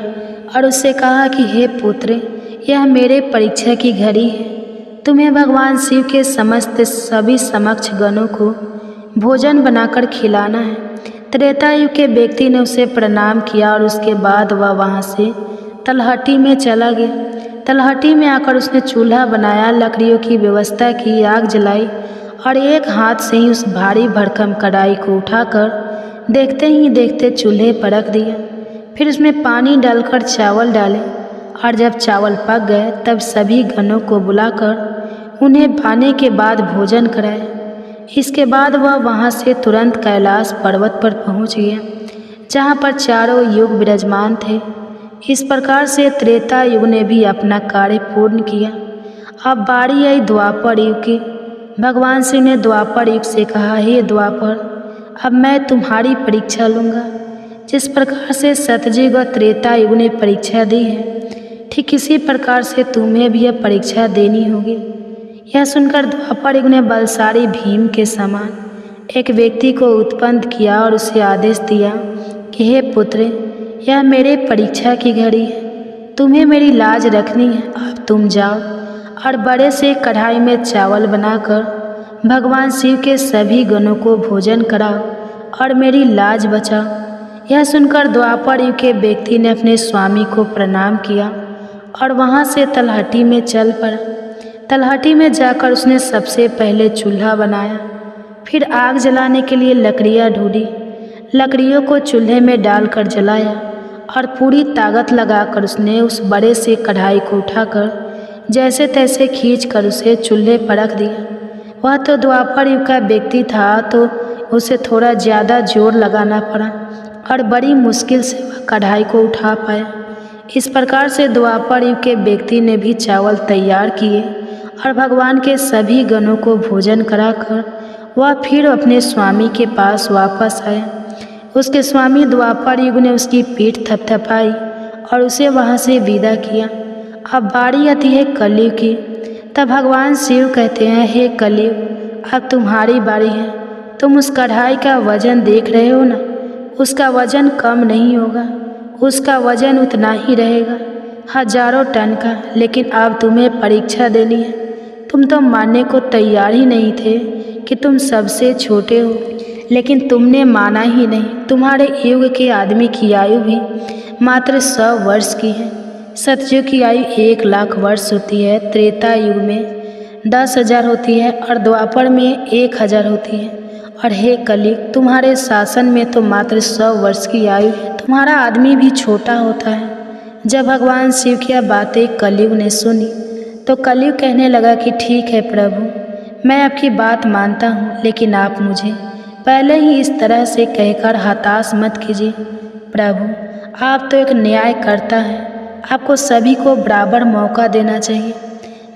A: और उससे कहा कि हे पुत्र, यह मेरे परीक्षा की घड़ी है। तुम्हें भगवान शिव के समस्त सभी समक्ष गणों को भोजन बनाकर खिलाना है। त्रेता युग के व्यक्ति ने उसे प्रणाम किया और उसके बाद वह वहाँ से तलहटी में चला गया। तलहटी में आकर उसने चूल्हा बनाया, लकड़ियों की व्यवस्था की, आग जलाई और एक हाथ से ही उस भारी भरकम कढ़ाई को उठाकर देखते ही देखते चूल्हे पर रख दिया। फिर उसमें पानी डालकर चावल डाले और जब चावल पक गए तब सभी गणों को बुलाकर उन्हें खाने के बाद भोजन कराया। इसके बाद वह वहाँ से तुरंत कैलाश पर्वत पर पहुँच गया जहाँ पर चारों युग विराजमान थे। इस प्रकार से त्रेता युग ने भी अपना कार्य पूर्ण किया। अब बारी आई द्वापर युग की। भगवान शिव ने द्वापर युग से कहा, हे द्वापर, अब मैं तुम्हारी परीक्षा लूँगा। जिस प्रकार से सतयुग और त्रेता युग ने परीक्षा दी है, ठीक इसी प्रकार से तुम्हें भी यह परीक्षा देनी होगी। यह सुनकर द्वापर युग ने बलशाली भीम के समान एक व्यक्ति को उत्पन्न किया और उसे आदेश दिया कि हे पुत्र, यह मेरे परीक्षा की घड़ी है, तुम्हें मेरी लाज रखनी है। अब तुम जाओ और बड़े से कढ़ाई में चावल बनाकर भगवान शिव के सभी गणों को भोजन कराओ और मेरी लाज बचाओ। यह सुनकर द्वापर युग के व्यक्ति ने अपने स्वामी को प्रणाम किया और वहाँ से तलहटी में चल पड़ा। तलहटी में जाकर उसने सबसे पहले चूल्हा बनाया, फिर आग जलाने के लिए लकड़ियाँ ढूंढी, लकड़ियों को चूल्हे में डालकर जलाया और पूरी ताकत लगाकर उसने उस बड़े से कढ़ाई को उठाकर जैसे तैसे खींचकर उसे चूल्हे पर रख दिया। वह तो द्वापर युग का व्यक्ति था तो उसे थोड़ा ज़्यादा जोर लगाना पड़ा और बड़ी मुश्किल से वह कढ़ाई को उठा पाया। इस प्रकार से द्वापर युग के व्यक्ति ने भी चावल तैयार किए और भगवान के सभी गणों को भोजन कराकर वह फिर अपने स्वामी के पास वापस आया। उसके स्वामी द्वापर युग ने उसकी पीठ थपथपाई और उसे वहाँ से विदा किया। अब बारी आती है कलयुग की। तब भगवान शिव कहते हैं, हे कलयुग, अब तुम्हारी बारी है। तुम उस कढ़ाई का वजन देख रहे हो ना, उसका वजन कम नहीं होगा, उसका वजन उतना ही रहेगा, हजारों टन का। लेकिन अब तुम्हें परीक्षा देनी है। तुम तो मानने को तैयार ही नहीं थे कि तुम सबसे छोटे हो, लेकिन तुमने माना ही नहीं। तुम्हारे युग के आदमी की आयु भी मात्र 100 वर्ष की है। सतयुग की आयु 1 लाख वर्ष होती है, त्रेता युग में 10,000 होती है और द्वापर में 1,000 होती है। और हे कलयुग, तुम्हारे शासन में तो मात्र 100 वर्ष की आयु है। तुम्हारा आदमी भी छोटा होता है। जब भगवान शिव की यह बातें कलयुग ने सुनी तो कलयुग कहने लगा कि ठीक है प्रभु, मैं आपकी बात मानता हूँ, लेकिन आप मुझे पहले ही इस तरह से कहकर हताश मत कीजिए। प्रभु, आप तो एक न्यायकर्ता हैं, आपको सभी को बराबर मौका देना चाहिए।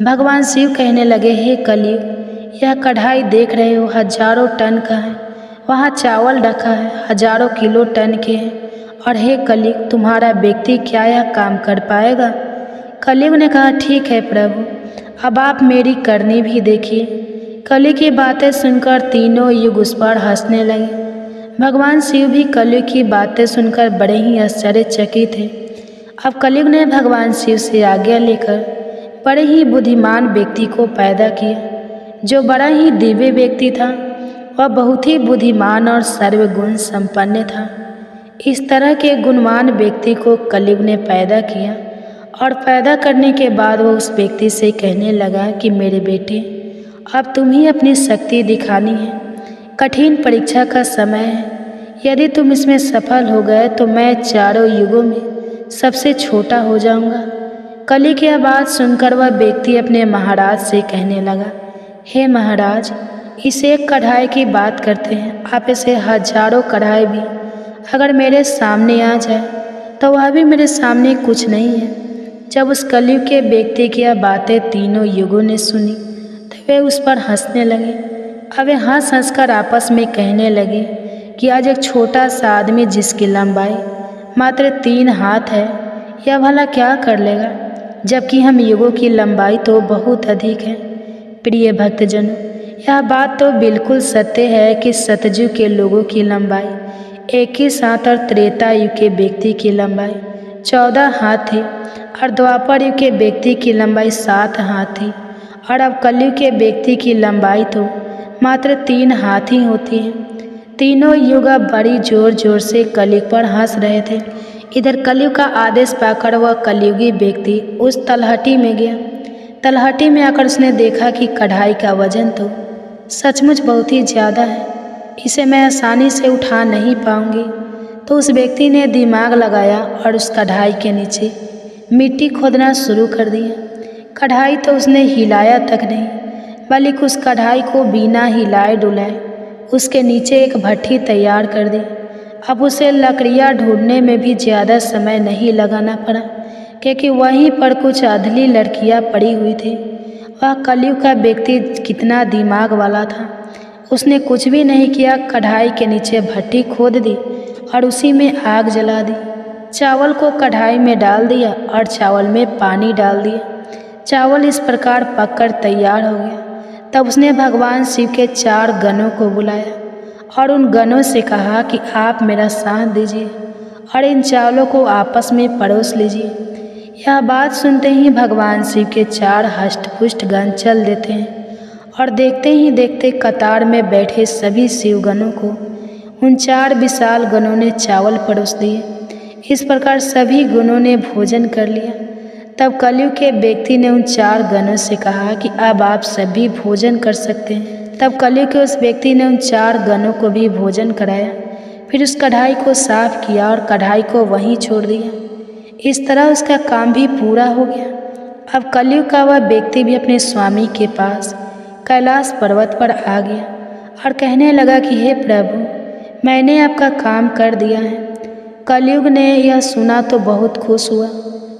A: भगवान शिव कहने लगे, हे कलयुग, यह कढ़ाई देख रहे हो, हजारों टन का है। वहाँ चावल रखा है, हजारों किलो टन के हैं। और हे कलयुग, तुम्हारा व्यक्ति क्या यह काम कर पाएगा? कलयुग ने कहा, ठीक है प्रभु, अब आप मेरी करनी भी देखिए। कलयुग की बातें सुनकर तीनों युग उस पर हंसने लगे। भगवान शिव भी कलयुग की बातें सुनकर बड़े ही आश्चर्यचकित थे। अब कलयुग ने भगवान शिव से आज्ञा लेकर बड़े ही बुद्धिमान व्यक्ति को पैदा किया, जो बड़ा ही दिव्य व्यक्ति था। वह बहुत ही बुद्धिमान और सर्वगुण संपन्न था। इस तरह के गुणवान व्यक्ति को कलयुग ने पैदा किया और पैदा करने के बाद वह उस व्यक्ति से कहने लगा कि मेरे बेटे, अब तुम ही अपनी शक्ति दिखानी है। कठिन परीक्षा का समय है। यदि तुम इसमें सफल हो गए तो मैं चारों युगों में सबसे छोटा हो जाऊंगा। कलयुग की बात सुनकर वह व्यक्ति अपने महाराज से कहने लगा, हे महाराज, इस एक कढ़ाई की बात करते हैं, आप इसे हजारों कढ़ाई भी अगर मेरे सामने आ जाए तो वह भी मेरे सामने कुछ नहीं है। जब उस कलयुग के व्यक्ति की यह बातें तीनों युगों ने सुनी तो वे उस पर हंसने लगे। अब वे हंस कर आपस में कहने लगे कि आज एक छोटा सा आदमी जिसकी लंबाई मात्र 3 हाथ है, यह भला क्या कर लेगा, जबकि हम युगों की लंबाई तो बहुत अधिक है। प्रिय भक्तजनों, यह बात तो बिल्कुल सत्य है कि सतयुग के लोगों की लंबाई 21 हाथ और त्रेता युग के व्यक्ति की लंबाई 14 हाथ थी और द्वापर युग के व्यक्ति की लंबाई 7 हाथ थी। और अब कलयुग के व्यक्ति की लंबाई तो मात्र 3 हाथ ही होती है। तीनों युग अब बड़ी जोर जोर से कलयुग पर हंस रहे थे। इधर कलयुग का आदेश पाकर वह कलयुगी व्यक्ति उस तलहटी में गया। तलहटी में आकर उसने देखा कि कढ़ाई का वजन तो सचमुच बहुत ही ज़्यादा है, इसे मैं आसानी से उठा नहीं पाऊंगी। तो उस व्यक्ति ने दिमाग लगाया और उस कढ़ाई के नीचे मिट्टी खोदना शुरू कर दिया। कढ़ाई तो उसने हिलाया तक नहीं, बल्कि उस कढ़ाई को बिना हिलाए डुलाए उसके नीचे एक भट्ठी तैयार कर दी। अब उसे लकड़ियाँ ढूंढने में भी ज़्यादा समय नहीं लगाना पड़ा, क्योंकि वहीं पर कुछ अधली लड़कियाँ पड़ी हुई थी। वह कलयुग का व्यक्ति कितना दिमाग वाला था, उसने कुछ भी नहीं किया, कढ़ाई के नीचे भट्ठी खोद दी और उसी में आग जला दी। चावल को कढ़ाई में डाल दिया और चावल में पानी डाल दिया। चावल इस प्रकार पककर तैयार हो गया। तब उसने भगवान शिव के 4 गणों को बुलाया और उन गणों से कहा कि आप मेरा साथ दीजिए और इन चावलों को आपस में परोस लीजिए। यह बात सुनते ही भगवान शिव के 4 हष्टपुष्ट गण चल देते हैं और देखते ही देखते कतार में बैठे सभी शिवगणों को उन 4 विशाल गणों ने चावल परोस दिए। इस प्रकार सभी गणों ने भोजन कर लिया। तब कलयुग के व्यक्ति ने उन 4 गणों से कहा कि अब आप सभी भोजन कर सकते हैं। तब कलयुग के उस व्यक्ति ने उन 4 गणों को भी भोजन कराया, फिर उस कढ़ाई को साफ किया और कढ़ाई को वहीं छोड़ दिया। इस तरह उसका काम भी पूरा हो गया। अब कलयुग का वह व्यक्ति भी अपने स्वामी के पास कैलाश पर्वत पर आ गया और कहने लगा कि हे प्रभु, मैंने आपका काम कर दिया है। कलयुग ने यह सुना तो बहुत खुश हुआ।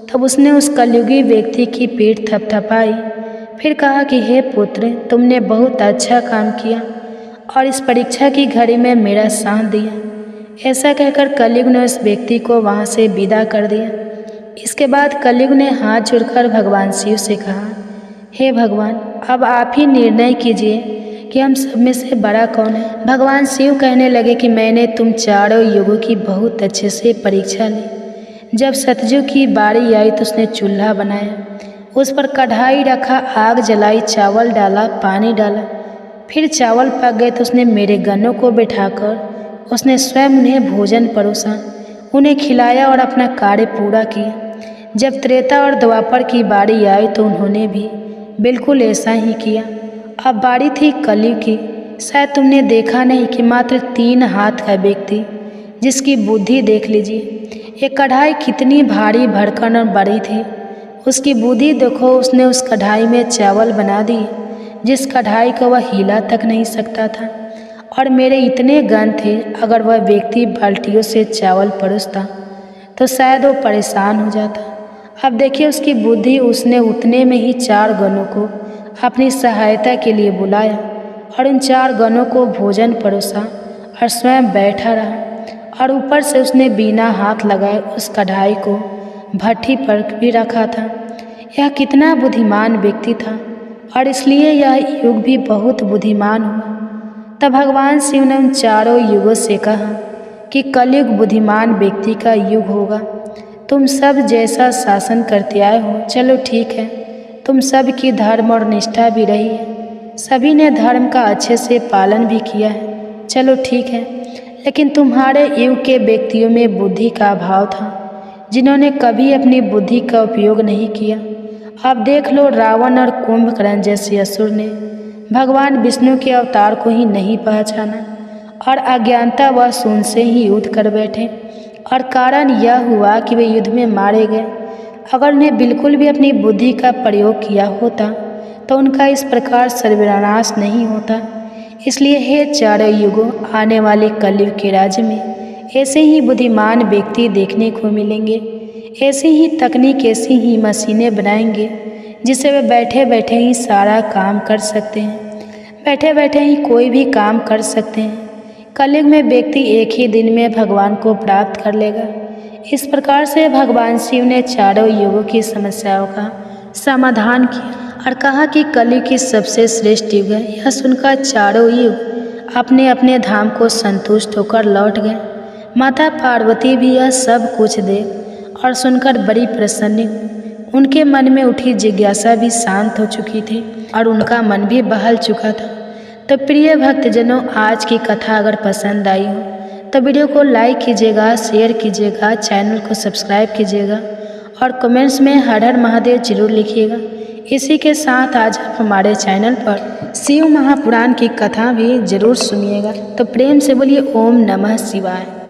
A: तब उसने उस कलयुगी व्यक्ति की पीठ थपथपाई, फिर कहा कि हे पुत्र, तुमने बहुत अच्छा काम किया और इस परीक्षा की घड़ी में मेरा साथ दिया। ऐसा कहकर कलयुग ने उस व्यक्ति को वहाँ से विदा कर दिया। इसके बाद कलयुग ने हाथ जोड़कर भगवान शिव से कहा, हे भगवान, अब आप ही निर्णय कीजिए कि हम सब में से बड़ा कौन है। भगवान शिव कहने लगे कि मैंने तुम चारों युगों की बहुत अच्छे से परीक्षा ली। जब सतयुग की बारी आई तो उसने चूल्हा बनाया, उस पर कढ़ाई रखा, आग जलाई, चावल डाला, पानी डाला। फिर चावल पक गए तो उसने मेरे गनों को बिठाकर उसने स्वयं उन्हें भोजन परोसा, उन्हें खिलाया और अपना कार्य पूरा किया। जब त्रेता और द्वापर की बारी आई तो उन्होंने भी बिल्कुल ऐसा ही किया। अब बारी थी कलयुग की। शायद तुमने देखा नहीं कि मात्र 3 हाथ का व्यक्ति, जिसकी बुद्धि देख लीजिए, ये कढ़ाई कितनी भारी भरकम और बड़ी थी। उसकी बुद्धि देखो, उसने उस कढ़ाई में चावल बना दिए जिस कढ़ाई को वह हिला तक नहीं सकता था। और मेरे इतने गन थे, अगर वह व्यक्ति बाल्टियों से चावल परोसता तो शायद वो परेशान हो जाता। अब देखिए उसकी बुद्धि, उसने उतने में ही 4 गनों को अपनी सहायता के लिए बुलाया और उन 4 गनों को भोजन परोसा और स्वयं बैठा रहा। और ऊपर से उसने बिना हाथ लगाए उस कढ़ाई को भट्ठी पर भी रखा था। यह कितना बुद्धिमान व्यक्ति था और इसलिए यह युग भी बहुत बुद्धिमान हुआ। तब भगवान शिव ने उन चारों युगों से कहा कि कलयुग बुद्धिमान व्यक्ति का युग होगा। तुम सब जैसा शासन करते आए हो, चलो ठीक है, तुम सब की धर्म और निष्ठा भी रही है, सभी ने धर्म का अच्छे से पालन भी किया है, चलो ठीक है। लेकिन तुम्हारे युग के व्यक्तियों में बुद्धि का अभाव था, जिन्होंने कभी अपनी बुद्धि का उपयोग नहीं किया। अब देख लो, रावण और कुंभकर्ण जैसे असुर ने भगवान विष्णु के अवतार को ही नहीं पहचाना और अज्ञानतावश उनसे ही युद्ध कर बैठे। और कारण यह हुआ कि वे युद्ध में मारे गए। अगर उन्हें बिल्कुल भी अपनी बुद्धि का प्रयोग किया होता तो उनका इस प्रकार सर्वनाश नहीं होता। इसलिए हे चारों युगों, आने वाले कलयुग के राज्य में ऐसे ही बुद्धिमान व्यक्ति देखने को मिलेंगे। ऐसी ही तकनीक, ऐसी ही मशीनें बनाएंगे जिससे वे बैठे बैठे ही सारा काम कर सकते हैं, बैठे बैठे ही कोई भी काम कर सकते हैं। कलयुग में व्यक्ति एक ही दिन में भगवान को प्राप्त कर लेगा। इस प्रकार से भगवान शिव ने चारों युगों की समस्याओं का समाधान किया और कहा कि कलयुग की सबसे श्रेष्ठ युग है। यह सुनकर चारों युग अपने अपने धाम को संतुष्ट होकर लौट गए। माता पार्वती भी यह सब कुछ देख और सुनकर बड़ी प्रसन्न हुई। उनके मन में उठी जिज्ञासा भी शांत हो चुकी थी और उनका मन भी बहल चुका था। तो प्रिय भक्तजनों, आज की कथा अगर पसंद आई हो तो वीडियो को लाइक कीजिएगा, शेयर कीजिएगा, चैनल को सब्सक्राइब कीजिएगा और कमेंट्स में हर हर महादेव जरूर लिखिएगा। इसी के साथ आज आप हमारे चैनल पर शिव महापुराण की कथा भी जरूर सुनिएगा। तो प्रेम से बोलिए ओम नमः शिवाय।